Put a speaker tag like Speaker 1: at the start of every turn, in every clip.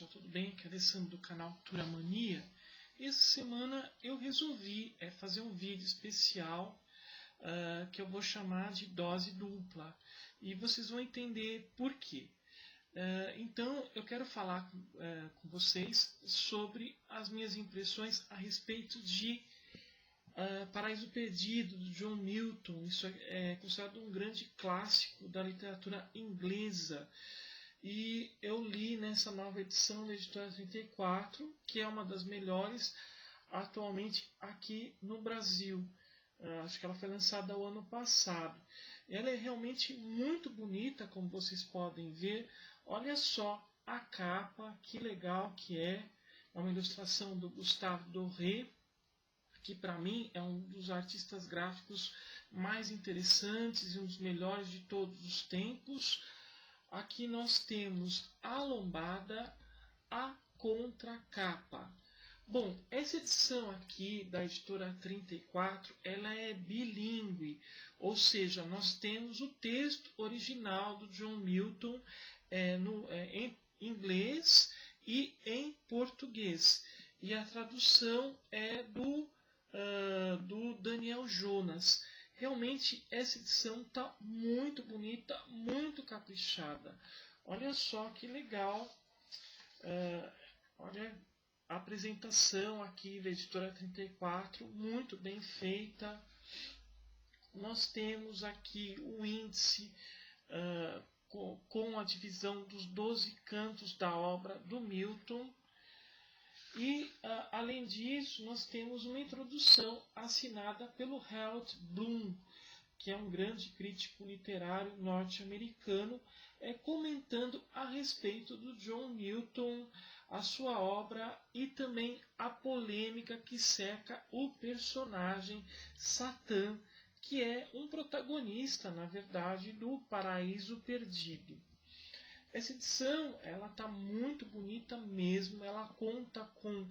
Speaker 1: pessoal, tudo bem? Aqui é Alessandro do canal Cultura Mania. Essa semana eu resolvi fazer um vídeo especial que eu vou chamar de dose dupla. E vocês vão entender por quê. Então eu quero falar com vocês sobre as minhas impressões a respeito de Paraíso Perdido, do John Milton. Isso é considerado um grande clássico da literatura inglesa. E eu li nessa nova edição da editora 34, que é uma das melhores atualmente aqui no Brasil. Acho que ela foi lançada o ano passado. Ela é realmente muito bonita, como vocês podem ver. Olha só a capa, que legal que é. É uma ilustração do Gustave Doré, que para mim é um dos artistas gráficos mais interessantes e um dos melhores de todos os tempos. Aqui nós temos a lombada, a contracapa. Bom, essa edição aqui da editora 34, ela é bilíngue, ou seja, nós temos o texto original do John Milton em inglês e em português. E a tradução é do Daniel Jonas. Realmente essa edição está muito bonita, muito caprichada. Olha só que legal. Olha a apresentação aqui da editora 34, muito bem feita. Nós temos aqui o índice com a divisão dos 12 cantos da obra do Milton. E, além disso, nós temos uma introdução assinada pelo Harold Bloom, que é um grande crítico literário norte-americano, comentando a respeito do John Milton, a sua obra e também a polêmica que cerca o personagem Satã, que é um protagonista, na verdade, do Paraíso Perdido. Essa edição ela está muito bonita mesmo, ela conta com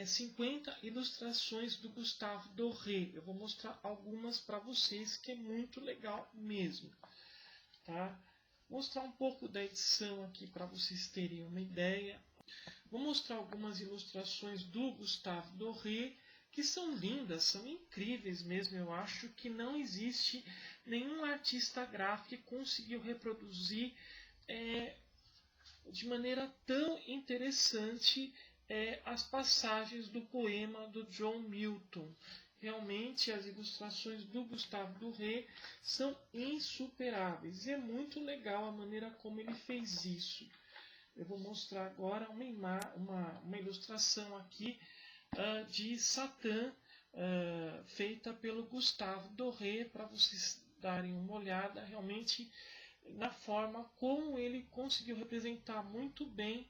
Speaker 1: 50 ilustrações do Gustave Doré. Eu vou mostrar algumas para vocês, que é muito legal mesmo. Tá? Vou mostrar um pouco da edição aqui para vocês terem uma ideia. Vou mostrar algumas ilustrações do Gustave Doré, que são lindas, são incríveis mesmo. Eu acho que não existe nenhum artista gráfico que conseguiu reproduzir de maneira tão interessante as passagens do poema do John Milton. Realmente as ilustrações do Gustave Doré são insuperáveis. E é muito legal a maneira como ele fez isso. Eu vou mostrar agora uma ilustração aqui de Satã, feita pelo Gustave Doré, para vocês darem uma olhada realmente na forma como ele conseguiu representar muito bem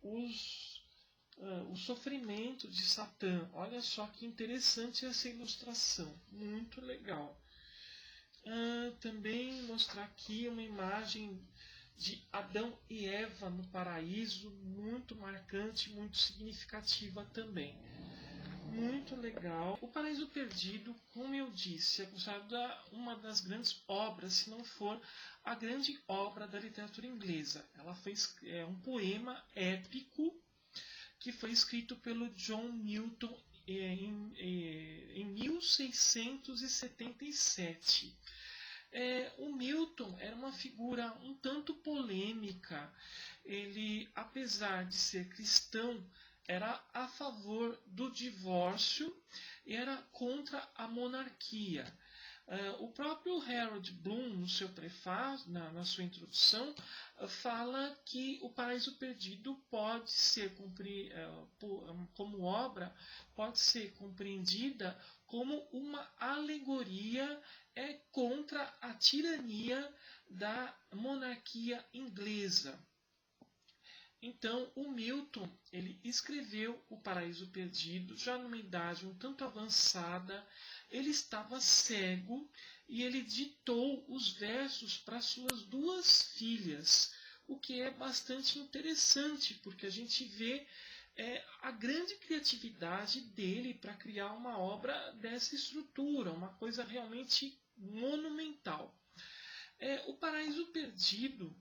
Speaker 1: o sofrimento de Satã. Olha só que interessante essa ilustração, muito legal. Também mostrar aqui uma imagem de Adão e Eva no paraíso, muito marcante, muito significativa também. Muito legal. O Paraíso Perdido, como eu disse, é considerada uma das grandes obras, se não for a grande obra da literatura inglesa. Ela foi um poema épico que foi escrito pelo John Milton em 1677. O Milton era uma figura um tanto polêmica. Ele, apesar de ser cristão, era a favor do divórcio e era contra a monarquia. O próprio Harold Bloom, no seu prefácio, na sua introdução, fala que o Paraíso Perdido pode ser como obra, pode ser compreendida como uma alegoria contra a tirania da monarquia inglesa. Então, o Milton ele escreveu O Paraíso Perdido já numa idade um tanto avançada. Ele estava cego e ele ditou os versos para suas duas filhas, o que é bastante interessante, porque a gente vê a grande criatividade dele para criar uma obra dessa estrutura, uma coisa realmente monumental. O Paraíso Perdido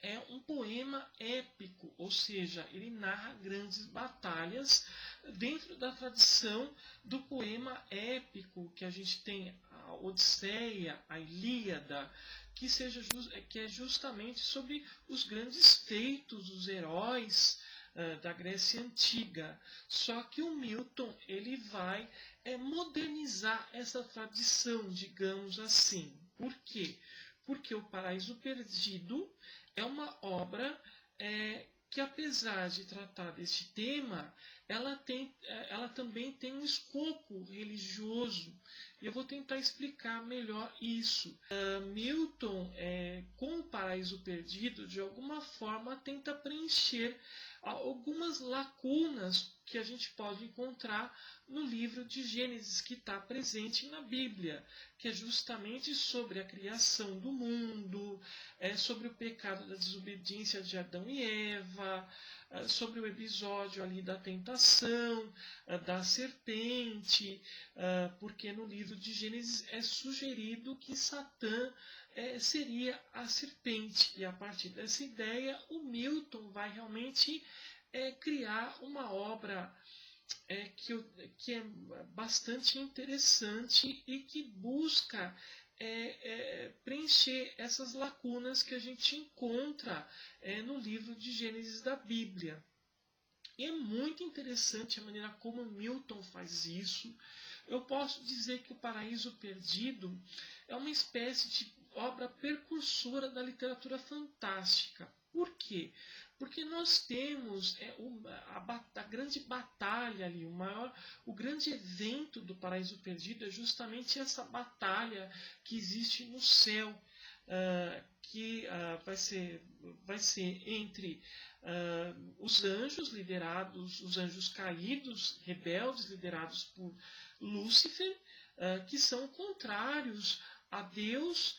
Speaker 1: é um poema épico, ou seja, ele narra grandes batalhas dentro da tradição do poema épico, que a gente tem a Odisseia, a Ilíada, que é justamente sobre os grandes feitos dos heróis da Grécia Antiga. Só que o Milton ele vai modernizar essa tradição, digamos assim. Por quê? Porque o Paraíso Perdido é uma obra que, apesar de tratar desse tema, ela também tem um escopo religioso. E eu vou tentar explicar melhor isso. Milton, com o Paraíso Perdido, de alguma forma tenta preencher algumas lacunas que a gente pode encontrar no livro de Gênesis, que está presente na Bíblia, que é justamente sobre a criação do mundo, sobre o pecado da desobediência de Adão e Eva, sobre o episódio ali da tentação, da serpente, porque no livro de Gênesis é sugerido que Satã seria a serpente. E a partir dessa ideia, o Milton vai realmente criar uma obra que é bastante interessante e que busca preencher essas lacunas que a gente encontra no livro de Gênesis da Bíblia. E é muito interessante a maneira como Milton faz isso. Eu posso dizer que o Paraíso Perdido é uma espécie de obra precursora da literatura fantástica. Por quê? Porque nós temos a grande batalha ali, o grande evento do Paraíso Perdido é justamente essa batalha que existe no céu, que vai ser entre os anjos liderados, os anjos caídos, rebeldes, liderados por Lúcifer, que são contrários a Deus,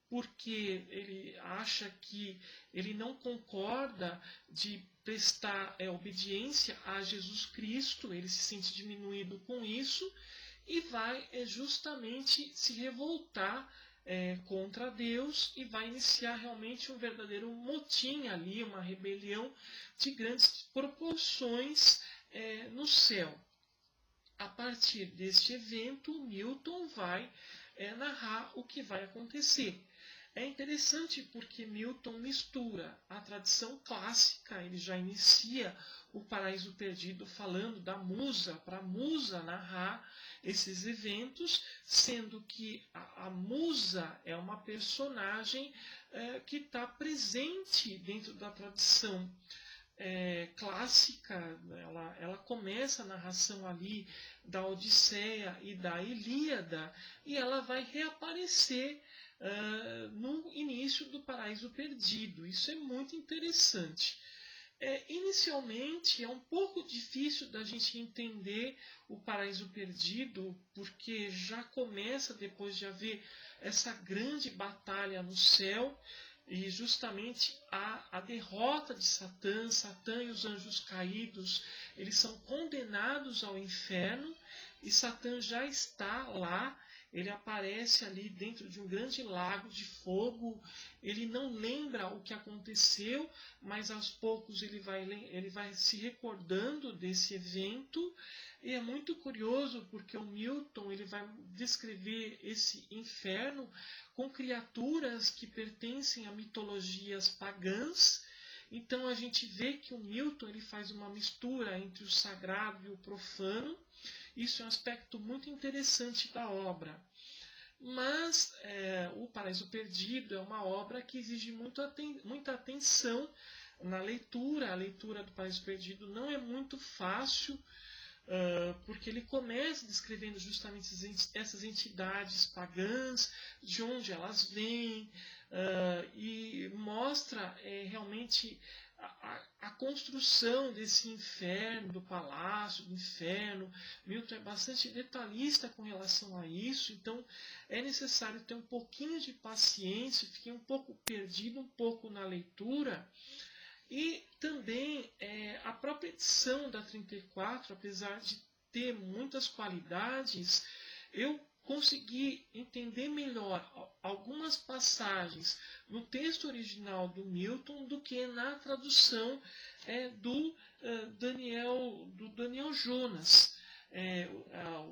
Speaker 1: porque ele acha que ele não concorda de prestar obediência a Jesus Cristo, ele se sente diminuído com isso e vai justamente se revoltar contra Deus e vai iniciar realmente um verdadeiro motim ali, uma rebelião de grandes proporções no céu. A partir deste evento, Milton vai narrar o que vai acontecer. É interessante porque Milton mistura a tradição clássica, ele já inicia o Paraíso Perdido falando da musa, para a musa narrar esses eventos, sendo que a musa é uma personagem que está presente dentro da tradição clássica. Ela começa a narração ali da Odisseia e da Ilíada e ela vai reaparecer no início do Paraíso Perdido. Isso é muito interessante. Inicialmente é um pouco difícil da gente entender o Paraíso Perdido, porque já começa depois de haver essa grande batalha no céu, e justamente a derrota de Satã. Satã e os anjos caídos, eles são condenados ao inferno, e Satã já está lá. Ele aparece ali dentro de um grande lago de fogo. Ele não lembra o que aconteceu, mas aos poucos ele vai se recordando desse evento. E é muito curioso porque o Milton ele vai descrever esse inferno com criaturas que pertencem a mitologias pagãs. Então a gente vê que o Milton ele faz uma mistura entre o sagrado e o profano. Isso é um aspecto muito interessante da obra. Mas o Paraíso Perdido é uma obra que exige muita atenção na leitura. A leitura do Paraíso Perdido não é muito fácil, porque ele começa descrevendo justamente essas entidades pagãs, de onde elas vêm, e mostra realmente a construção desse inferno, do palácio, do inferno. Milton é bastante detalhista com relação a isso, então é necessário ter um pouquinho de paciência. Fiquei um pouco perdido, um pouco na leitura. E também a própria edição da 34, apesar de ter muitas qualidades, eu consegui entender melhor algumas passagens no texto original do Milton do que na tradução do Daniel Jonas.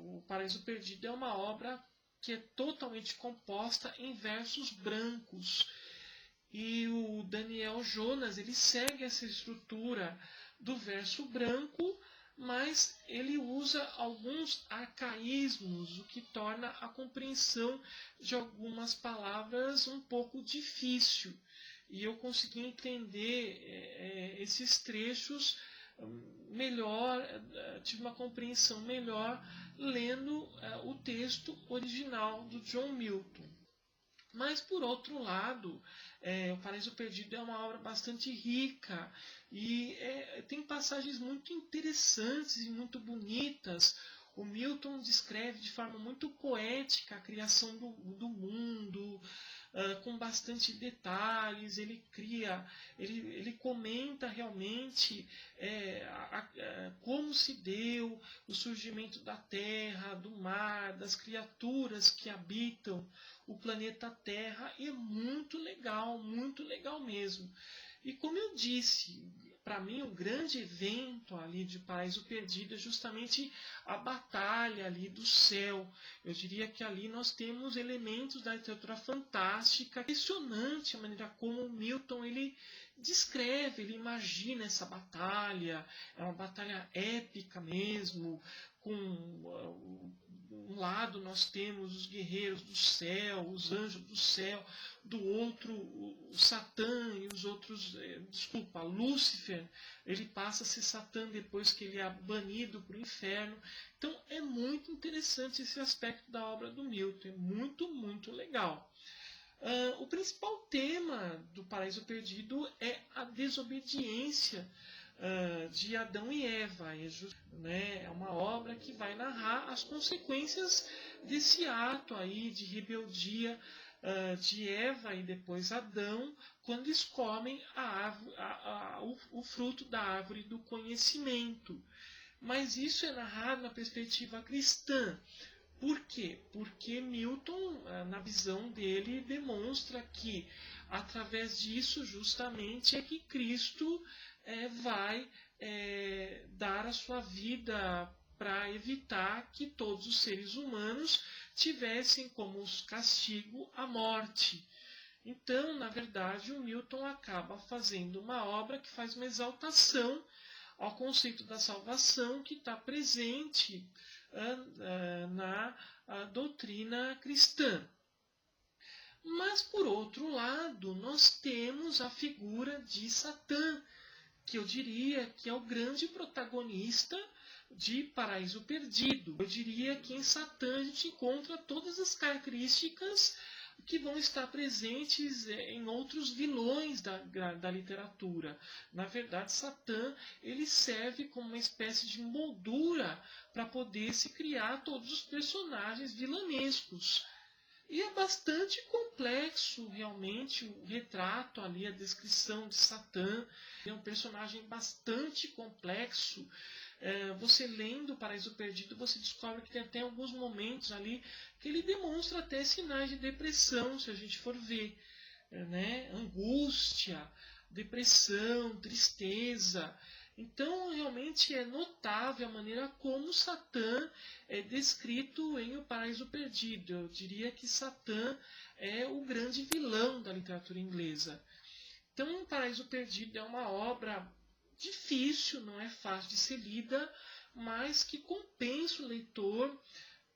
Speaker 1: O Paraíso Perdido é uma obra que é totalmente composta em versos brancos. E o Daniel Jonas ele segue essa estrutura do verso branco, mas ele usa alguns arcaísmos, o que torna a compreensão de algumas palavras um pouco difícil. E eu consegui entender esses trechos melhor, tive uma compreensão melhor lendo o texto original do John Milton. Mas, por outro lado, O Paraíso Perdido é uma obra bastante rica e tem passagens muito interessantes e muito bonitas. O Milton descreve de forma muito poética a criação do mundo, com bastante detalhes. Ele comenta realmente como se deu o surgimento da terra, do mar, das criaturas que habitam o planeta Terra, e é muito legal mesmo. E como eu disse, para mim o grande evento ali de Paraíso Perdido é justamente a batalha ali do céu. Eu diria que ali nós temos elementos da literatura fantástica, impressionante a maneira como o Milton ele descreve, ele imagina essa batalha, é uma batalha épica mesmo, com um lado nós temos os guerreiros do céu, os anjos do céu, do outro o Satã e os outros, Lúcifer, ele passa a ser Satã depois que ele é banido para o inferno. Então é muito interessante esse aspecto da obra do Milton, é muito legal. O principal tema do Paraíso Perdido é a desobediência de Adão e Eva. É uma obra que vai narrar as consequências desse ato aí de rebeldia de Eva e depois Adão, quando eles comem o fruto da árvore do conhecimento. Mas isso é narrado na perspectiva cristã. Por quê? Porque Milton, na visão dele, demonstra que através disso justamente é que Cristo vai dar a sua vida para evitar que todos os seres humanos tivessem como castigo a morte. Então, na verdade, o Milton acaba fazendo uma obra que faz uma exaltação ao conceito da salvação que está presente na doutrina cristã. Mas, por outro lado, nós temos a figura de Satã, que eu diria que é o grande protagonista de Paraíso Perdido. Eu diria que em Satã a gente encontra todas as características que vão estar presentes em outros vilões da literatura. Na verdade, Satã ele serve como uma espécie de moldura para poder se criar todos os personagens vilanescos. E é bastante complexo, realmente, o retrato ali, a descrição de Satã. É um personagem bastante complexo. Você lendo Paraíso Perdido, você descobre que tem até alguns momentos ali que ele demonstra até sinais de depressão, se a gente for ver. Angústia, depressão, tristeza. Então, realmente é notável a maneira como Satã é descrito em O Paraíso Perdido. Eu diria que Satã é o grande vilão da literatura inglesa. Então, O Paraíso Perdido é uma obra difícil, não é fácil de ser lida, mas que compensa o leitor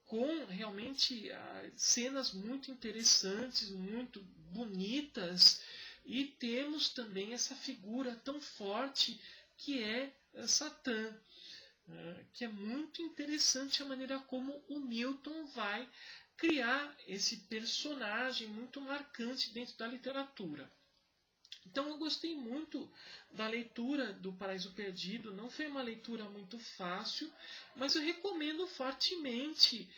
Speaker 1: com realmente cenas muito interessantes, muito bonitas, e temos também essa figura tão forte que é Satã, que é muito interessante a maneira como o Milton vai criar esse personagem muito marcante dentro da literatura. Então eu gostei muito da leitura do Paraíso Perdido, não foi uma leitura muito fácil, mas eu recomendo fortemente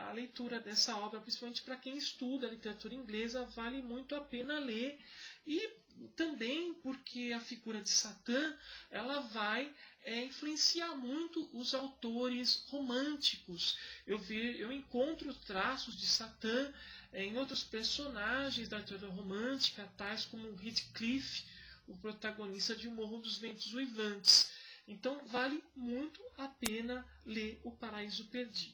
Speaker 1: a leitura dessa obra, principalmente para quem estuda a literatura inglesa, vale muito a pena ler. E também porque a figura de Satã ela vai influenciar muito os autores românticos. Eu encontro traços de Satã em outros personagens da literatura romântica, tais como Heathcliff, o protagonista de O Morro dos Ventos Uivantes. Então vale muito a pena ler O Paraíso Perdido.